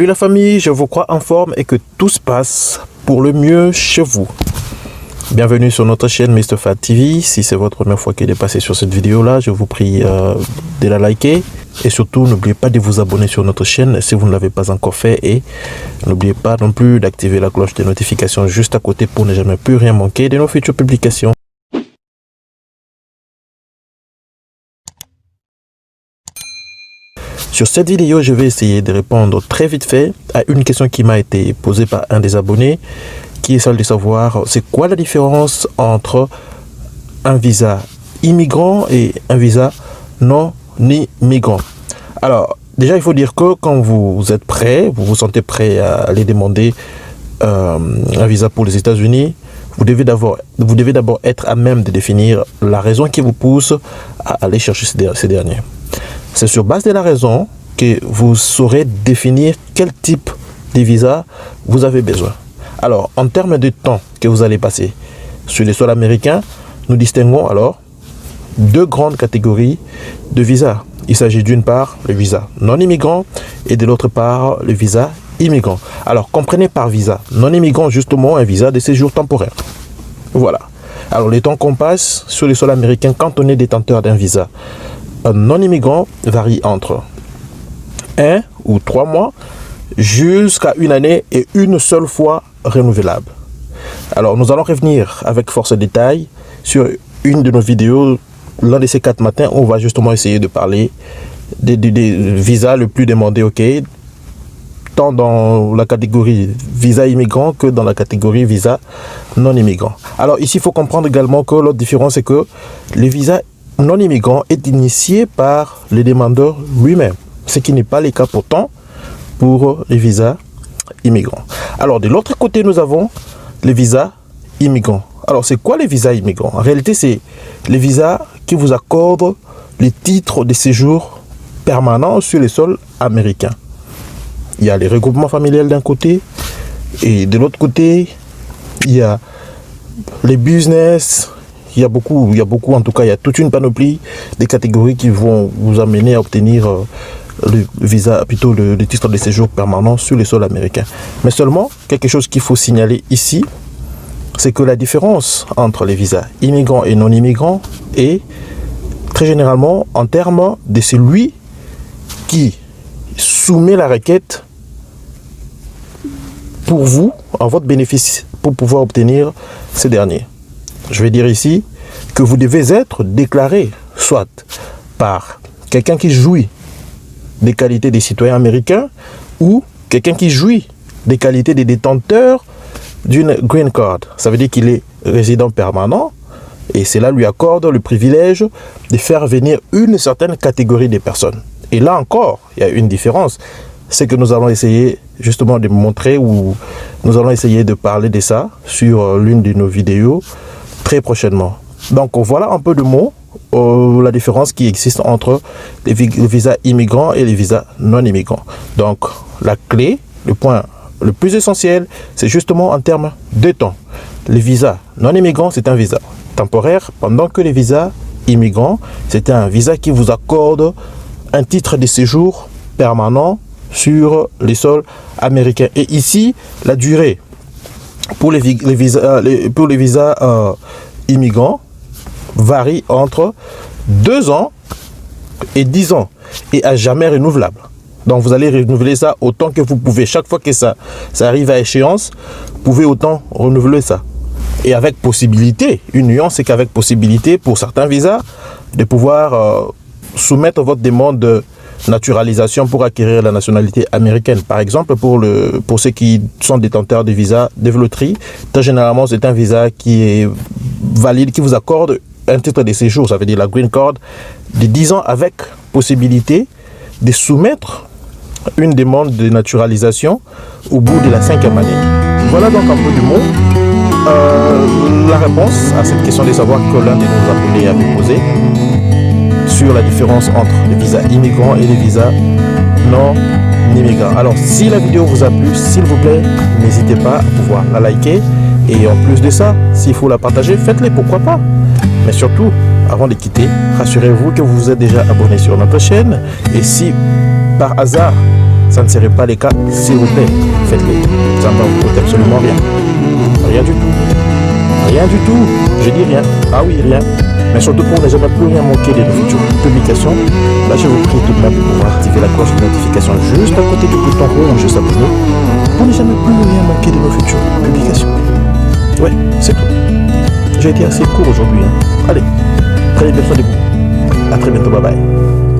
Salut la famille, je vous crois en forme et que tout se passe pour le mieux chez vous. Bienvenue sur notre chaîne Mr Fat TV. Si c'est votre première fois qu'il est passé sur cette vidéo là, je vous prie de la liker. Et surtout, n'oubliez pas de vous abonner sur notre chaîne si vous ne l'avez pas encore fait. Et n'oubliez pas non plus d'activer la cloche de notification juste à côté pour ne jamais plus rien manquer de nos futures publications. Sur cette vidéo, je vais essayer de répondre très vite fait à une question qui m'a été posée par un des abonnés, qui est celle de savoir c'est quoi la différence entre un visa immigrant et un visa non immigrant. Alors, déjà, il faut dire que quand vous êtes prêt, vous vous sentez prêt à aller demander un visa pour les États-Unis, vous devez d'abord être à même de définir la raison qui vous pousse à aller chercher ces derniers. C'est sur base de la raison que vous saurez définir quel type de visa vous avez besoin. Alors, en termes de temps que vous allez passer sur les sols américains, nous distinguons alors deux grandes catégories de visas. Il s'agit d'une part le visa non immigrant et de l'autre part le visa immigrant. Alors, comprenez par visa non immigrant justement un visa de séjour temporaire. Voilà. Alors, le temps qu'on passe sur les sols américains quand on est détenteur d'un visa non immigrant varie entre 1 ou 3 mois jusqu'à une année et une seule fois renouvelable. Alors, nous allons revenir avec force de détail sur une de nos vidéos, l'un de ces 4 matins, où on va justement essayer de parler des visas le plus demandés, ok, tant dans la catégorie visa immigrant que dans la catégorie visa non immigrant. Alors ici, il faut comprendre également que l'autre différence est que les visas non immigrant est initié par le demandeur lui-même, ce qui n'est pas le cas pourtant pour les visas immigrants. Alors de l'autre côté, nous avons les visas immigrants. Alors c'est quoi les visas immigrants? En réalité, c'est les visas qui vous accordent les titres de séjour permanents sur les sols américains. Il y a les regroupements familiaux d'un côté et de l'autre côté, il y a les business. Il y a beaucoup, en tout cas, il y a toute une panoplie de catégories qui vont vous amener à obtenir le visa, plutôt le titre de séjour permanent sur les sols américains. Mais seulement, quelque chose qu'il faut signaler ici, c'est que la différence entre les visas immigrants et non immigrants est très généralement en termes de celui qui soumet la requête pour vous, en votre bénéfice, pour pouvoir obtenir ces derniers. Je vais dire ici que vous devez être déclaré soit par quelqu'un qui jouit des qualités des citoyens américains ou quelqu'un qui jouit des qualités des détenteurs d'une green card. Ça veut dire qu'il est résident permanent et cela lui accorde le privilège de faire venir une certaine catégorie de personnes. Et là encore, il y a une différence. C'est que nous allons essayer justement de montrer, ou nous allons essayer de parler de ça sur l'une de nos vidéos très prochainement. Donc voilà un peu de mots, la différence qui existe entre les visas immigrants et les visas non immigrants. Donc la clé, le point le plus essentiel, c'est justement en termes de temps. Les visas non immigrants, c'est un visa temporaire, pendant que les visas immigrants, c'est un visa qui vous accorde un titre de séjour permanent sur les sols américains. Et ici, la durée pour les visas immigrants varie entre 2 ans et 10 ans et à jamais renouvelable. Donc vous allez renouveler ça autant que vous pouvez. Chaque fois que ça arrive à échéance, vous pouvez autant renouveler ça. Et avec possibilité, une nuance, c'est qu'avec possibilité pour certains visas de pouvoir soumettre votre demande de naturalisation pour acquérir la nationalité américaine. Par exemple, pour ceux qui sont détenteurs de visa de loterie, très généralement, c'est un visa qui est valide, qui vous accorde un titre de séjour, ça veut dire la green card, de 10 ans avec possibilité de soumettre une demande de naturalisation au bout de la 5e année. Voilà donc un peu du mot. La réponse à cette question de savoir que l'un de nos abonnés avait posé sur la différence entre les visas immigrants et les visas non immigrants. Alors, si la vidéo vous a plu, s'il vous plaît, n'hésitez pas à pouvoir la liker. Et en plus de ça, s'il faut la partager, faites-le, pourquoi pas. Mais surtout, avant de quitter, rassurez-vous que vous vous êtes déjà abonné sur notre chaîne. Et si, par hasard, ça ne serait pas le cas, s'il vous plaît, faites-le. Ça ne va vous coûter absolument rien. Rien du tout. Rien du tout. Je dis rien. Ah oui, rien. Mais surtout pour ne jamais plus rien manquer de nos futures publications, là je vous prie tout de même de pouvoir activer la cloche de notification juste à côté du bouton rouge s'abonner pour ne jamais plus rien manquer de nos futures publications. Ouais, c'est tout. J'ai été assez court aujourd'hui. Allez, prenez bien soin de vous. À très bientôt, bye bye.